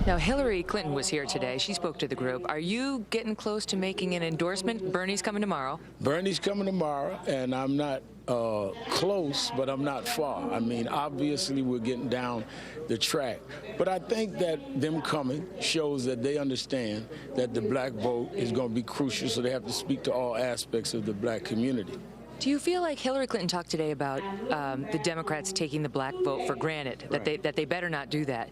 Now, Hillary Clinton was here today. She spoke to the group. Are you getting close to making an endorsement? Bernie's coming tomorrow. Bernie's coming tomorrow, and I'm not close, but I'm not far. I mean, obviously, we're getting down the track. But I think that them coming shows that they understand that the black vote is going to be crucial, so they have to speak to all aspects of the black community. Do you feel like Hillary Clinton talked today about the Democrats taking the black vote for granted, that they better not do that?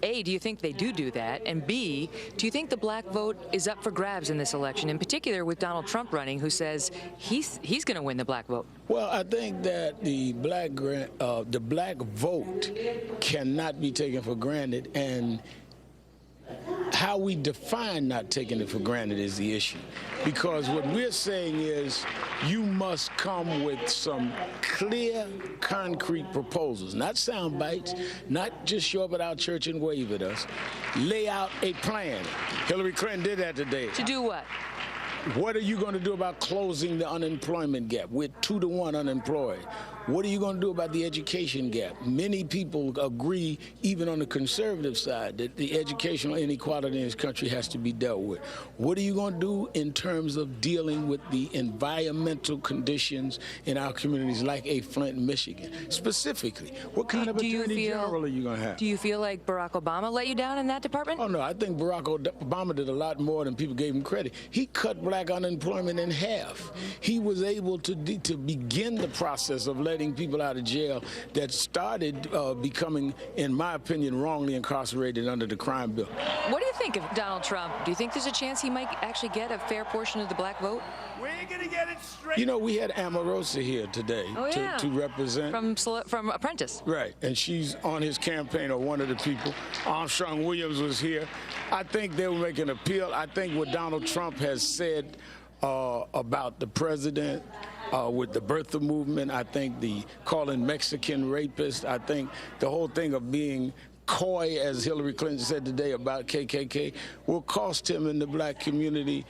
A, do you think they do that? And B, do you think the black vote is up for grabs in this election, in particular with Donald Trump running, who says he's going to win the black vote? Well, I think that the black vote cannot be taken for granted, and how we define not taking it for granted is the issue. Because what we're saying is you must come with some clear, concrete proposals, not sound bites, not just show up at our church and wave at us. Lay out a plan. Hillary Clinton did that today. To do what? What are you going to do about closing the unemployment gap? We're 2-to-1 unemployed. What are you going to do about the education gap? Many people agree, even on the conservative side, that the educational inequality in this country has to be dealt with. What are you going to do in terms of dealing with the environmental conditions in our communities, like a Flint, Michigan? Specifically, what kind of attorney general are you going to have? Do you feel like Barack Obama let you down in that department? Oh, no, I think Barack Obama did a lot more than people gave him credit. He cut black unemployment in half. He was able to begin the process of letting people out of jail that started becoming, in my opinion, wrongly incarcerated under the crime bill. What do you think of Donald Trump? Do you think there's a chance he might actually get a fair portion of the black vote? We're going to get it straight. You know, we had Omarosa here today to represent. From Apprentice. Right, and she's on his campaign, or one of the people. Armstrong Williams was here. I think they will make an appeal. I think what Donald Trump has said about the president, with the birther movement, I think the calling Mexican rapist, I think the whole thing of being coy, as Hillary Clinton said today about KKK, will cost him in the black community,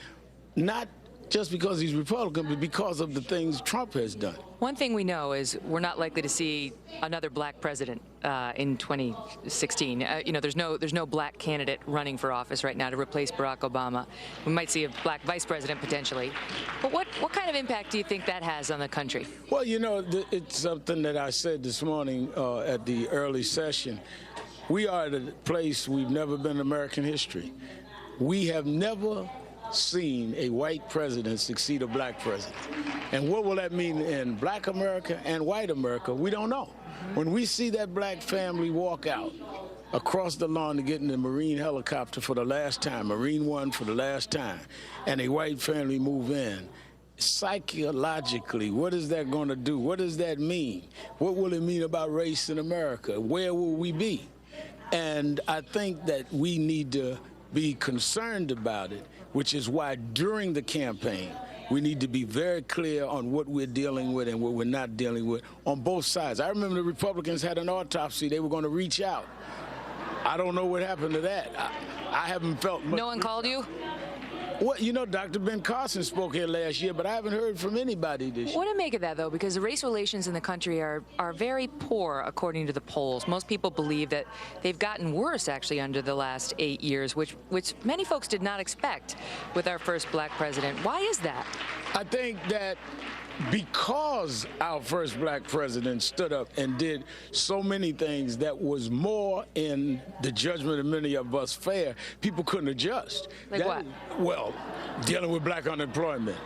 not just because he's Republican, but because of the things Trump has done. One thing we know is we're not likely to see another black president in 2016. You know, there's no black candidate running for office right now to replace Barack Obama. We might see a black vice president potentially. But what kind of impact do you think that has on the country? Well, you know, it's something that I said this morning at the early session. We are at a place we've never been in American history. We have never seen a white president succeed a black president. And what will that mean in black America and white America? We don't know. When we see that black family walk out across the lawn to get in the Marine helicopter for the last time, Marine One for the last time, and a white family move in, psychologically, what is that going to do? What does that mean? What will it mean about race in America? Where will we be? And I think that we need to be concerned about it, which is why during the campaign, we need to be very clear on what we're dealing with and what we're not dealing with on both sides. I remember the Republicans had an autopsy. They were going to reach out. I don't know what happened to that. I haven't felt much. No one called you? Well, you know, Dr. Ben Carson spoke here last year, but I haven't heard from anybody this year. What do you make of that, though? Because the race relations in the country are very poor, according to the polls. Most people believe that they've gotten worse, actually, under the last 8 years, which many folks did not expect with our first black president. Why is that? I think that because our first black president stood up and did so many things that was more in the judgment of many of us fair, people couldn't adjust. Like what? Well, dealing with black unemployment,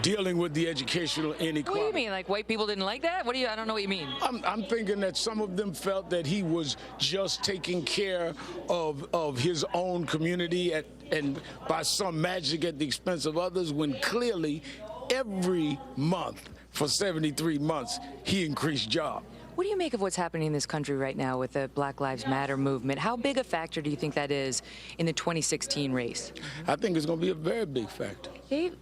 dealing with the educational inequality. What do you mean? Like white people didn't like that? I don't know what you mean. I'm thinking that some of them felt that he was just taking care of his own community and by some magic at the expense of others, when clearly every month for 73 months, he increased jobs. What do you make of what's happening in this country right now with the Black Lives Matter movement? How big a factor do you think that is in the 2016 race? I think it's going to be a very big factor.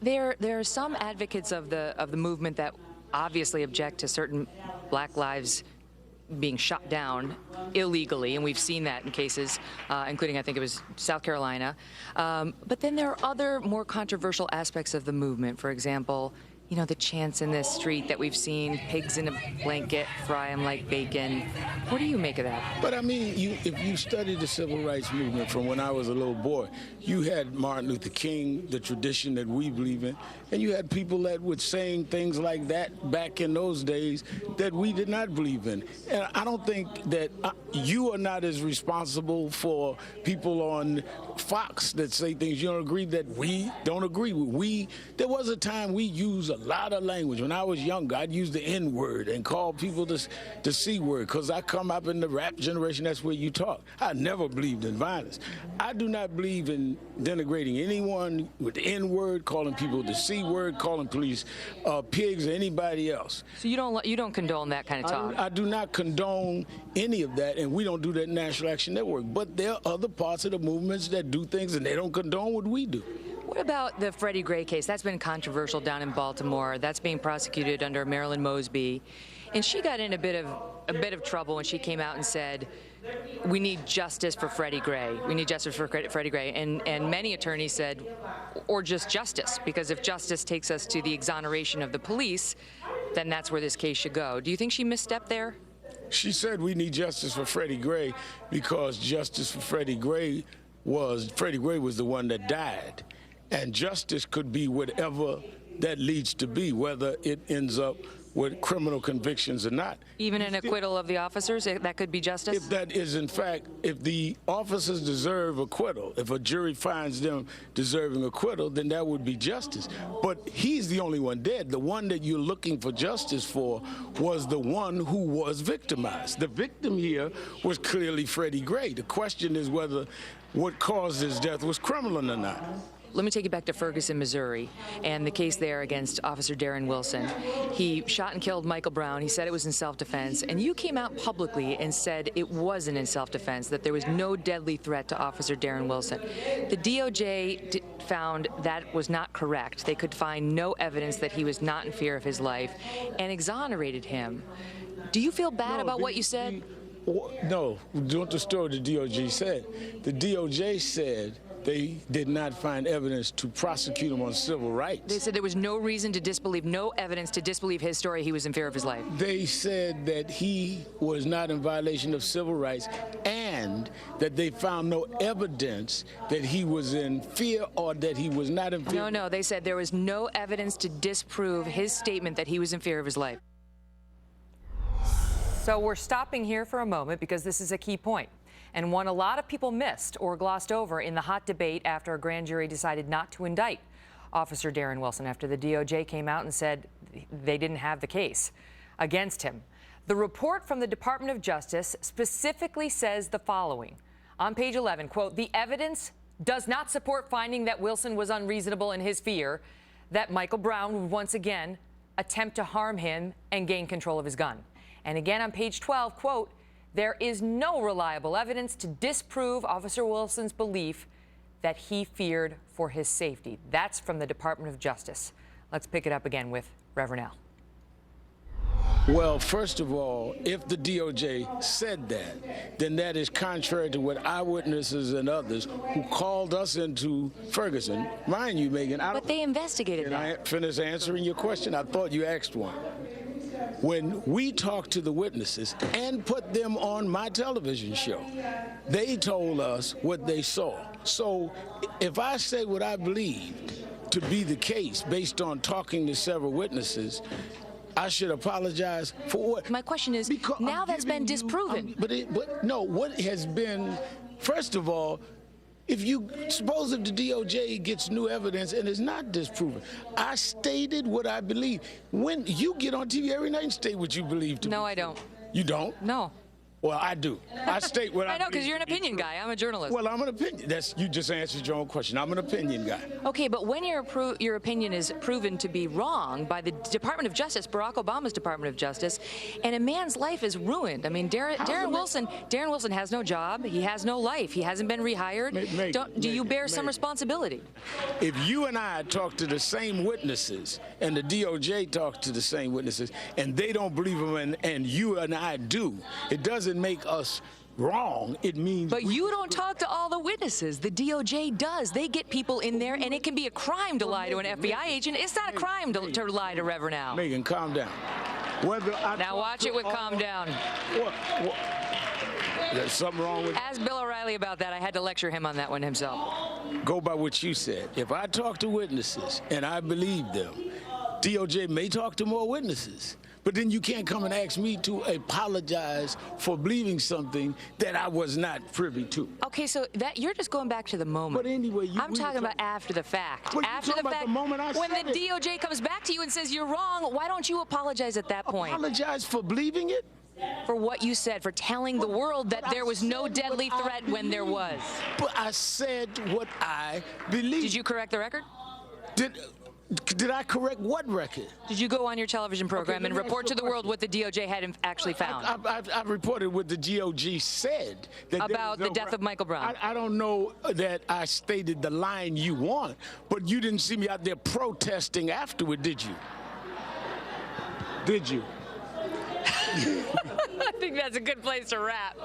There are some advocates of the movement that obviously object to certain black lives being shot down illegally, and we've seen that in cases, including, I think it was South Carolina. But then there are other more controversial aspects of the movement. For example, you know, the chants in this street that we've seen, pigs in a blanket, fry them like bacon. What do you make of that? But I mean, if you study the civil rights movement from when I was a little boy, you had Martin Luther King, the tradition that we believe in, and you had people that were saying things like that back in those days that we did not believe in. And I don't think that you are not as responsible for people on Fox that say things you don't agree that we don't agree with. There was a time we used a lot of language. When I was younger, I'd use the N-word and call people the C-word, because I come up in the rap generation, that's where you talk. I never believed in violence. I do not believe in denigrating anyone with the N-word, calling people the C-word, calling police pigs, or anybody else. So you don't condone that kind of talk? I do not condone any of that, and we don't do that in National Action Network. But there are other parts of the movements that do things, and they don't condone what we do. What about the Freddie Gray case? That's been controversial down in Baltimore. That's being prosecuted under Marilyn Mosby. And she got in a bit of trouble when she came out and said, we need justice for Freddie Gray. We need justice for Freddie Gray. And many attorneys said, or just justice, because if justice takes us to the exoneration of the police, then that's where this case should go. Do you think she misstepped there? She said we need justice for Freddie Gray because justice for Freddie Gray was the one that died. And justice could be whatever that leads to be, whether it ends up with criminal convictions or not. Even an acquittal of the officers, that could be justice? If that is, in fact, if the officers deserve acquittal, if a jury finds them deserving acquittal, then that would be justice. But he's the only one dead. The one that you're looking for justice for was the one who was victimized. The victim here was clearly Freddie Gray. The question is whether what caused his death was criminal or not. Let me take you back to Ferguson, Missouri, and the case there against Officer Darren Wilson. He shot and killed Michael Brown. He said it was in self-defense, and you came out publicly and said it wasn't in self-defense, that there was no deadly threat to Officer Darren Wilson. The DOJ found that was not correct. They could find no evidence that he was not in fear of his life and exonerated him. Do you feel bad about what you said? No, don't the story the DOJ said. The DOJ said they did not find evidence to prosecute him on civil rights. They said there was no reason to disbelieve, no evidence to disbelieve his story. He was in fear of his life. They said that he was not in violation of civil rights and that they found no evidence that he was in fear or that he was not in fear. No, they said there was no evidence to disprove his statement that he was in fear of his life. So we're stopping here for a moment because this is a key point, and one a lot of people missed or glossed over in the hot debate after a grand jury decided not to indict Officer Darren Wilson after the DOJ came out and said they didn't have the case against him. The report from the Department of Justice specifically says the following. On page 11, quote, "The evidence does not support finding that Wilson was unreasonable in his fear that Michael Brown would once again attempt to harm him and gain control of his gun." And again on page 12, quote, "There is no reliable evidence to disprove Officer Wilson's belief that he feared for his safety." That's from the Department of Justice. Let's pick it up again with Reverend Al. Well, first of all, if the DOJ said that, then that is contrary to what eyewitnesses and others who called us into Ferguson, mind you, Megyn. But they investigated that. Can I finish answering your question? I thought you asked one. When we talked to the witnesses and put them on my television show, they told us what they saw. So if I say what I believed to be the case based on talking to several witnesses, I should apologize for what? My question is, because now that's been disproven. But no, what has been, first of all, if the DOJ gets new evidence and is not disproven, I stated what I believe. When you get on TV every night and state what you believe to be. No, I don't. You don't? No. Well, I do. I state what I know, because you're an opinion guy. I'm a journalist. Well, I'm an opinion. You just answered your own question. I'm an opinion guy. Okay, but when your opinion is proven to be wrong by the Department of Justice, Barack Obama's Department of Justice, and a man's life is ruined. I mean, Darren Wilson has no job. He has no life. He hasn't been rehired. Do you bear some responsibility? If you and I talk to the same witnesses and the DOJ talk to the same witnesses and they don't believe them and you and I do, it doesn't make us wrong, it means. But you don't talk to all the witnesses. The DOJ does. They get people in there, and it can be a crime to lie to an FBI agent. It's not a crime to lie to Reverend Al. Megyn, calm down. Now watch it with calm down. What? There's something wrong with. Ask Bill O'Reilly about that. I had to lecture him on that one himself. Go by what you said. If I talk to witnesses and I believe them, DOJ may talk to more witnesses. But then you can't come and ask me to apologize for believing something that I was not privy to. Okay, so that you're just going back to the moment. But anyway, I'm talking about after the fact. But after the fact, the moment I when said the DOJ comes back to you and says you're wrong, why don't you apologize at that point? Apologize for believing it? For what you said, for telling the world that there was no deadly threat when there was. But I said what I believe. Did you correct the record? Did I correct what record? Did you go on your television program and report to the world what the DOJ had actually found? I reported what the DOJ said. About the death of Michael Brown. I don't know that I stated the line you want, but you didn't see me out there protesting afterward, did you? Did you? I think that's a good place to wrap.